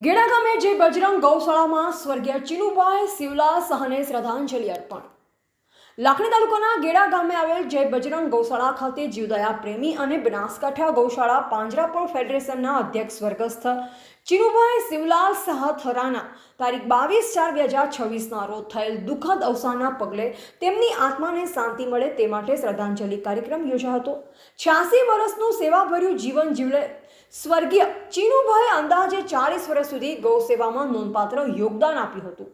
गेड़ा गामे जय बजरंग गौशाला में स्वर्गीय चीनुभाई शिवलाल सहने श्रद्धांजलि अर्पण। लाखणी तालुकाना गेड़ा गामे आवेल जय बजरंग गौशाला खाते जीवदया प्रेमी और बनासकांठा गौशाला પાંજરાપોળ फेडरेशनना अध्यक्ष स्वर्गस्थ चीनुभाई शिवलाल सह थराना तारीख 22/4/2026 रोज थયેલ दुखद अवसानना पगले तेमनी आत्माने शांति मळे ते माटे श्रद्धांजलि कार्यक्रम योजायो हतो। 86 वर्षનું सेवाभर्યું जीवन जीवले स्वर्गीय चीनुभाई अंदाजे 40 वर्ष सुधी गौ सेवामां नोंधपात्र योगदान आप्युं हतुं।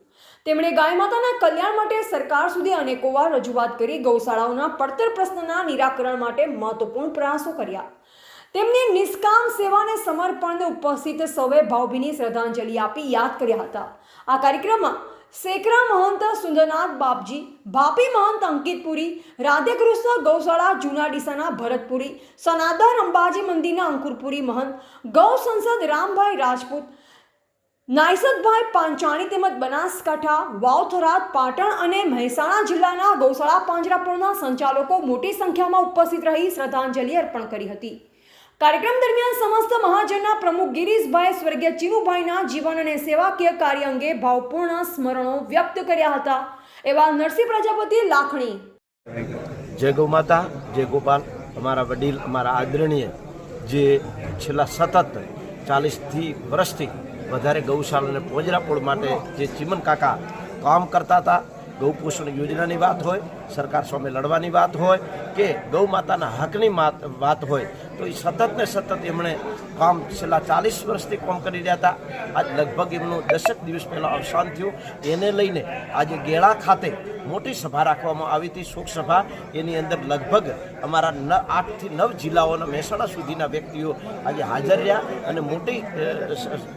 તેમણે ગાય માતાના કલ્યાણ માટે સરકાર સુધી અનેકોવાર રજૂઆત કરી ગૌશાળાઓના પડતર પ્રશ્નના નિરાકરણ માટે મહત્વપૂર્ણ પ્રયાસો કર્યા। તેમની નિષ્કામ સેવાને સમર્પણને ઉપસ્થિત સૌએ ભાવભીની શ્રદ્ધાંજલિ આપી યાદ કર્યા હતા। આ કાર્યક્રમમાં સેકરા મહંત સુંદરનાથ બાપજી, ભાપી महंत अंकितपुरी, राधेकृष्ण गौशाला जूना डीसाना भरतपुरी, सनातन अंबाजी मंदिरना अंकुरपुरी महंत, गौ संसद रामभाई राजपूत, नायसतभाई પાંચાણી તેમજ બનાસકાંઠા, વાવ-થરાદ, પાટણ અને મહેસાણા જિલ્લાના ગૌશાળા પાંજરાપોળના સંચાલકો મોટી સંખ્યામાં ઉપસ્થિત રહી શ્રદ્ધાંજલિ અર્પણ કરી હતી। કાર્યક્રમ દરમિયાન સમસ્ત મહાજનના પ્રમુખ ગિરીશભાઈ સ્વર્ગીય ચીનુભાઈના જીવન અને સેવાકીય કાર્ય અંગે ભાવપૂર્ણ સ્મરણો વ્યક્ત કર્યા હતા। એવા નરસિંહ પ્રજાપતિ લાખણી। जय गौ माता, जय गोपाल। अमारा वडील, अमारा आदरणीय जे छेल्ला सतत 40 वर्षथी વધારે ગૌશાળાને પાંજરાપોળ માટે જે ચીમન કાકા કામ કરતા હતા, ગૌપોષણ યોજનાની વાત હોય, સરકાર સામે લડવાની વાત હોય કે ગૌ માતાના હકની વાત હોય, તો એ સતત ને સતત એમણે કામ છેલ્લા 40 વર્ષથી કામ કરી રહ્યા હતા। આજ લગભગ એમનું 10 દિવસ પહેલાં અવસાન થયું। એને લઈને આજે ગેળા ખાતે મોટી સભા રાખવામાં આવી હતી, શોક સભા। એની અંદર લગભગ અમારા 8 થી 9 જિલ્લાઓના મહેસાણા સુધીના વ્યક્તિઓ આજે હાજર રહ્યા અને મોટી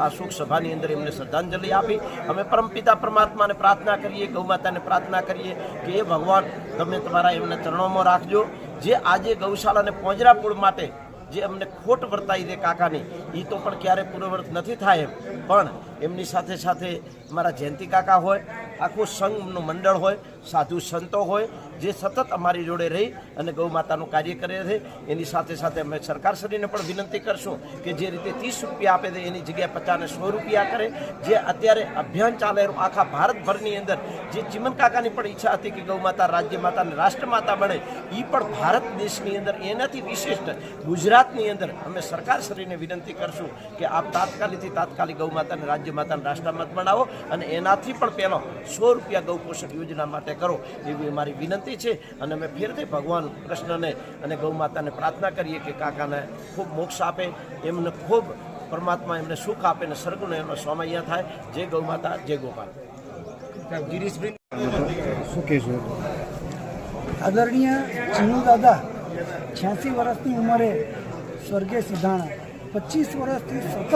આ શોક સભાની અંદર એમને શ્રદ્ધાંજલિ આપી। અમે પરમપિતા પરમાત્માને પ્રાર્થના કરીએ, ગૌ માતાને પ્રાર્થના કરીએ કે એ ભગવાન તમે તમારા એમના ચરણોમાં રાખજો। જે આજે ગૌશાળાને પાંજરાપોળ માટે જે અમને ખોટ વર્તાઈ દે કાકાની, એ તો પણ ક્યારે પૂર્વવર્ત નથી થાય એમ, પણ એમની સાથે સાથે અમારા જયંતિ કાકા હોય, આખું સંઘનું મંડળ હોય, સાધુ સંતો હોય, જે સતત અમારી જોડે રહી અને ગૌ માતાનું કાર્ય કરે છે। એની સાથે સાથે અમે સરકારશ્રીને પણ વિનંતી કરશું કે જે રીતે 30 રૂપિયા આપે છે એની જગ્યાએ 50 ને 100 રૂપિયા કરે। જે અત્યારે અભિયાન ચાલે આખા ભારતભરની અંદર, જે ચીમન કાકાની પણ ઈચ્છા હતી કે ગૌ માતા રાજ્ય માતા અને રાષ્ટ્રમાતા બને, એ પણ ભારત દેશની અંદર એનાથી વિશિષ્ટ ગુજરાતની અંદર અમે સરકારશ્રીને વિનંતી કરશું કે આપ તાત્કાલિક ગૌ માતાને રાજ્ય માતાને રાષ્ટ્રમાત બનાવો અને એનાથી પણ પહેલો 100 રૂપિયા ગૌ પોષણ યોજના માટે કરો, એવી અમારી વિનંતી છે। અને અમે ફેરથી ભગવાન કૃષ્ણને અને ગૌ માતાને પ્રાર્થના કરીએ કે કાકાને ખૂબ મોક્ષ આપે, એમને ખૂબ પરમાત્મા એમને સુખ આપે ને સ્વર્ગનો એમનો સ્વામૈયા થાય। જય ગૌ માતા, જય गोपाल। गिरीशभाई आदरणीय चीनू दादा 86 वर्षની ઉંમરે સ્વર્ગે સિધાણા। 25 વર્ષથી સતત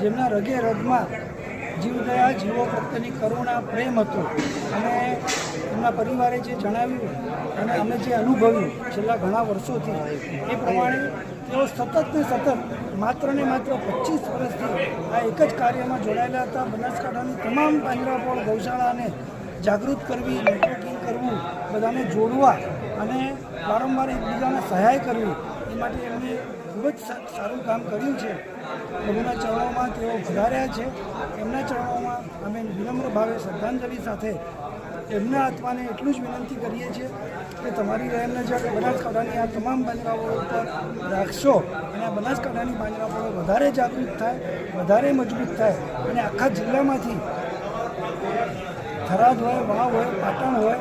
જેમના રગે રગમાં જીવદયા જીવો પ્રત્યેની કરુણા પ્રેમ હતો અને એમના પરિવારે જે જણાવ્યું અને અમે જે અનુભવ્યું છેલ્લા ઘણા વર્ષોથી, એ પ્રમાણે તેઓ સતત ને સતત માત્ર ને માત્ર 25 વર્ષથી આ એક જ કાર્યમાં જોડાયેલા હતા। બનાસકાંઠાની તમામ પાંજરાપોળ ગૌશાળાને જાગૃત કરવી, નેટવર્કિંગ કરવું, બધાને જોડવા અને વારંવાર એકબીજાને સહાય કરવી, એ માટે એમને ખૂબ જ સારું કામ કર્યું છે। પ્રભુના ચરણોમાં તેઓ વધાર્યા છે। એમના ચરણોમાં અમે વિનમ્ર ભાવે શ્રદ્ધાંજલિ સાથે એમના આત્માને એટલું જ વિનંતી કરીએ છીએ કે તમારી રહેમ નજર બનાસકાંઠાની આ તમામ પાંજરાપોળો ઉપર રાખશો અને આ બનાસકાંઠાની પાંજરાપોળો વધારે જાગૃત થાય, વધારે મજબૂત થાય અને આખા જિલ્લામાંથી થરાદ હોય, વાવ હોય, પાટણ હોય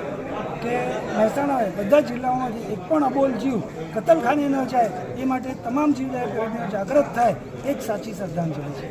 કે મહેસાણા હોય, બધા જિલ્લાઓમાંથી એક પણ અબોલ જીવ કતલખાને ન જાય, એ માટે તમામ જીવદયા પ્રેમીઓ જાગૃત થાય, એ જ સાચી શ્રદ્ધાંજલિ છે।